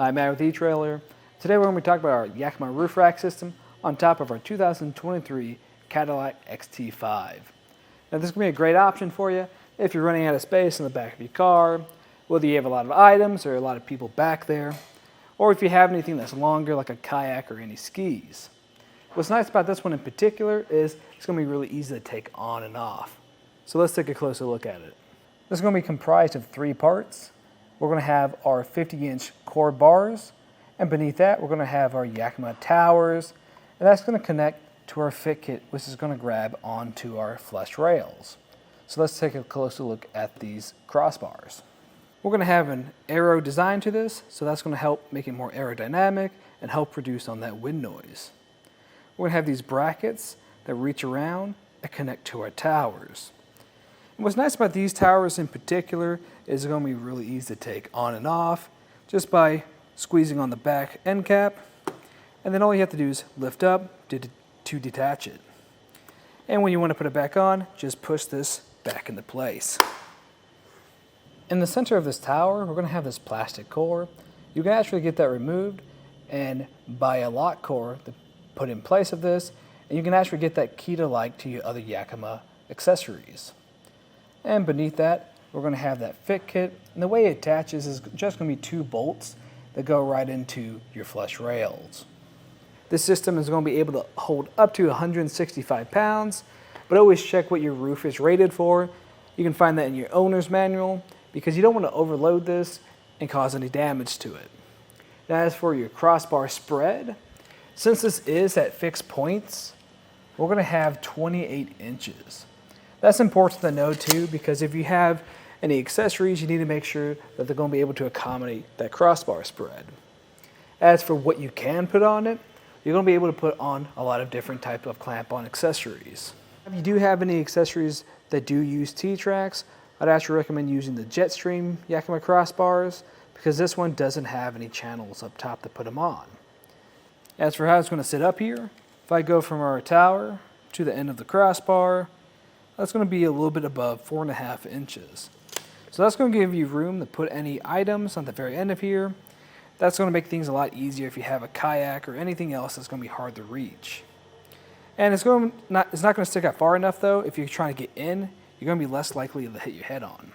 I'm Matt with Etrailer. Today we're going to be talking about our Yakima Roof Rack system on top of our 2023 Cadillac XT5. Now this is going to be a great option for you if you're running out of space in the back of your car, whether you have a lot of items or a lot of people back there, or if you have anything that's longer like a kayak or any skis. What's nice about this one in particular is it's going to be really easy to take on and off. So let's take a closer look at it. This is going to be comprised of 3 parts. We're going to have our 50-inch core bars, and beneath that we're going to have our Yakima towers, and that's going to connect to our fit kit, which is going to grab onto our flush rails. So let's take a closer look at these crossbars. We're going to have an aero design to this, so that's going to help make it more aerodynamic and help reduce on that wind noise. We're going to have these brackets that reach around and connect to our towers. And what's nice about these towers in particular is it's going to be really easy to take on and off just by squeezing on the back end cap, and then all you have to do is lift up to detach it. And when you want to put it back on, just push this back into place. In the center of this tower, we're going to have this plastic core. You can actually get that removed and buy a lock core to put in place of this, and you can actually get that key to like to your other Yakima accessories. And beneath that, we're going to have that fit kit, and the way it attaches is just going to be 2 bolts that go right into your flush rails. This system is going to be able to hold up to 165 pounds, but always check what your roof is rated for. You can find that in your owner's manual because you don't want to overload this and cause any damage to it. Now as for your crossbar spread, since this is at fixed points, we're going to have 28 inches. That's important to know too, because if you have any accessories, you need to make sure that they're going to be able to accommodate that crossbar spread. As for what you can put on it, you're going to be able to put on a lot of different type of clamp-on accessories. If you do have any accessories that do use T-tracks, I'd actually recommend using the Jetstream Yakima crossbars because this one doesn't have any channels up top to put them on. As for how it's going to sit up here, if I go from our tower to the end of the crossbar, that's going to be a little bit above 4.5 inches. So that's going to give you room to put any items on the very end of here. That's going to make things a lot easier if you have a kayak or anything else that's going to be hard to reach. And it's not going to stick out far enough though. If you're trying to get in, you're going to be less likely to hit your head on.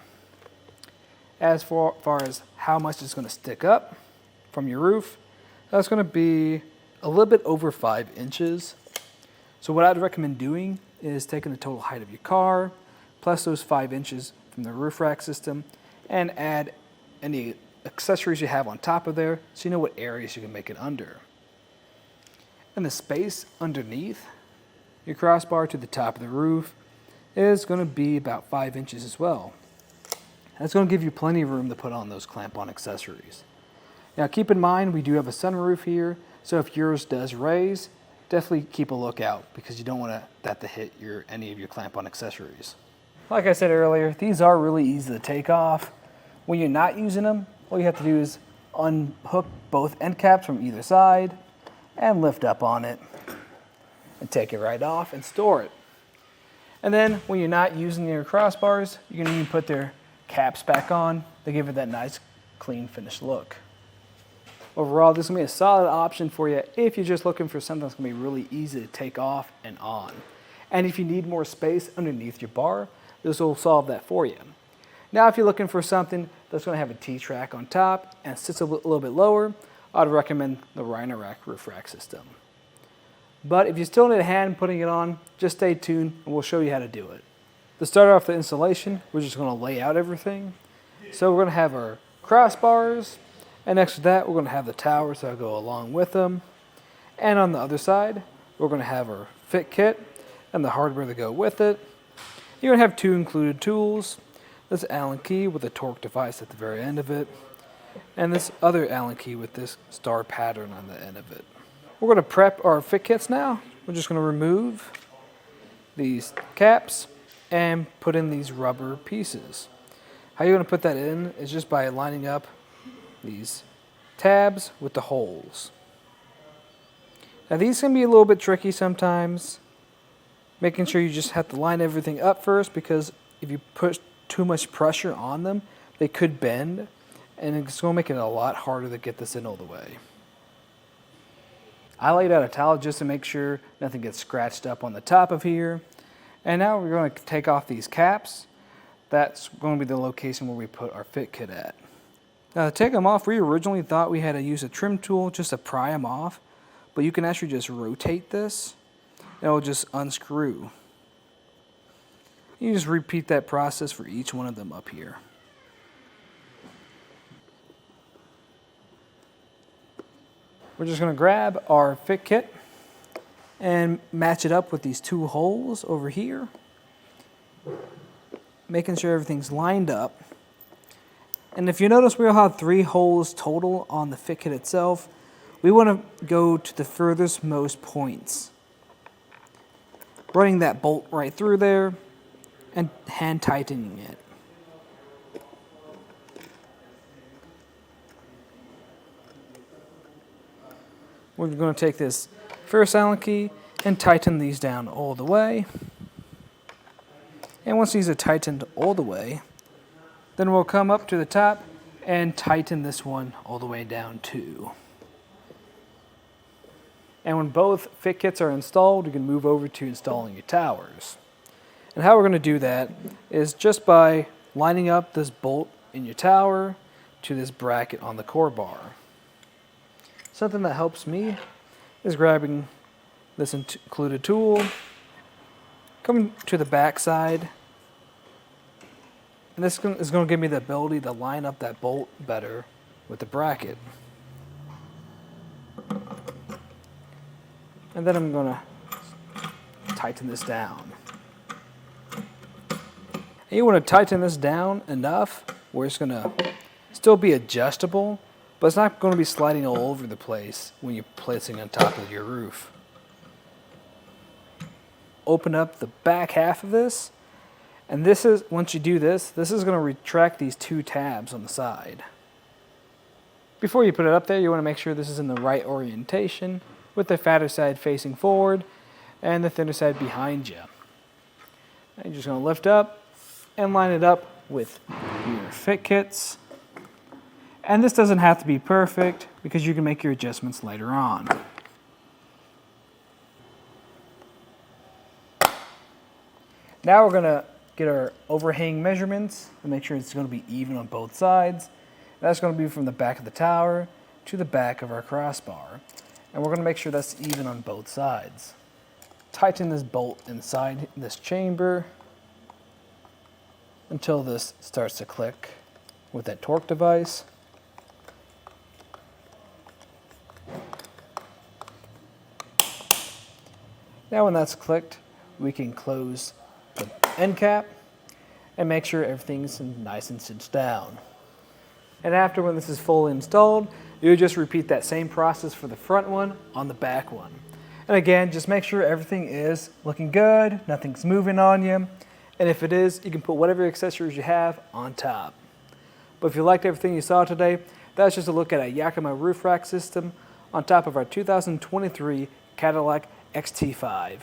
As far as how much it's going to stick up from your roof, that's going to be a little bit over 5 inches. So what I'd recommend doing is taking the total height of your car, plus those 5 inches from the roof rack system, and add any accessories you have on top of there so you know what areas you can make it under. And the space underneath your crossbar to the top of the roof is going to be about 5 inches as well. That's going to give you plenty of room to put on those clamp-on accessories. Now keep in mind we do have a sunroof here, so if yours does raise, definitely keep a lookout because you don't want that to hit any of your clamp-on accessories. Like I said earlier, these are really easy to take off. When you're not using them, all you have to do is unhook both end caps from either side and lift up on it and take it right off and store it. And then when you're not using your crossbars, you can even put their caps back on to give it that nice clean finished look. Overall, this is going to be a solid option for you if you're just looking for something that's going to be really easy to take off and on. And if you need more space underneath your bar, this will solve that for you. Now, if you're looking for something that's going to have a T-track on top and sits a little bit lower, I'd recommend the Rhino-Rack Roof Rack system. But if you still need a hand putting it on, just stay tuned and we'll show you how to do it. To start off the installation, we're just going to lay out everything. So we're going to have our crossbars, and next to that, we're going to have the towers that go along with them. And on the other side, we're going to have our fit kit and the hardware to go with it. You're going to have 2 included tools. This Allen key with a torque device at the very end of it, and this other Allen key with this star pattern on the end of it. We're going to prep our fit kits now. We're just going to remove these caps and put in these rubber pieces. How you're going to put that in is just by lining up these tabs with the holes. Now these can be a little bit tricky sometimes, making sure you just have to line everything up first, because if you put too much pressure on them, they could bend and it's going to make it a lot harder to get this in all the way. I laid out a towel just to make sure nothing gets scratched up on the top of here. And now we're going to take off these caps. That's going to be the location where we put our fit kit at. Now to take them off, we originally thought we had to use a trim tool just to pry them off, but you can actually just rotate this and it'll just unscrew. You just repeat that process for each one of them up here. We're just going to grab our fit kit and match it up with these two holes over here, making sure everything's lined up. And if you notice, we'll have 3 holes total on the fit kit itself. We want to go to the furthest most points, running that bolt right through there and hand tightening it. We're going to take this first Allen key and tighten these down all the way. And once these are tightened all the way, then we'll come up to the top and tighten this one all the way down too. And when both fit kits are installed, you can move over to installing your towers. And how we're going to do that is just by lining up this bolt in your tower to this bracket on the core bar. Something that helps me is grabbing this included tool, coming to the back side, and this is going to give me the ability to line up that bolt better with the bracket. And then I'm going to tighten this down. And you want to tighten this down enough where it's going to still be adjustable, but it's not going to be sliding all over the place when you're placing on top of your roof. Open up the back half of this, and this is, once you do this, this is going to retract these 2 tabs on the side. Before you put it up there, you want to make sure this is in the right orientation, with the fatter side facing forward and the thinner side behind you. Now you're just going to lift up and line it up with your fit kits. And this doesn't have to be perfect because you can make your adjustments later on. Now we're going to get our overhang measurements and make sure it's going to be even on both sides. That's going to be from the back of the tower to the back of our crossbar. And we're going to make sure that's even on both sides. Tighten this bolt inside this chamber until this starts to click with that torque device. Now when that's clicked, we can close the end cap and make sure everything's nice and sits down. And after, when this is fully installed, you just repeat that same process for the front one on the back one. And again, just make sure everything is looking good, nothing's moving on you. And if it is, you can put whatever accessories you have on top. But if you liked everything you saw today, that's just a look at a Yakima Roof Rack system on top of our 2023 Cadillac XT5.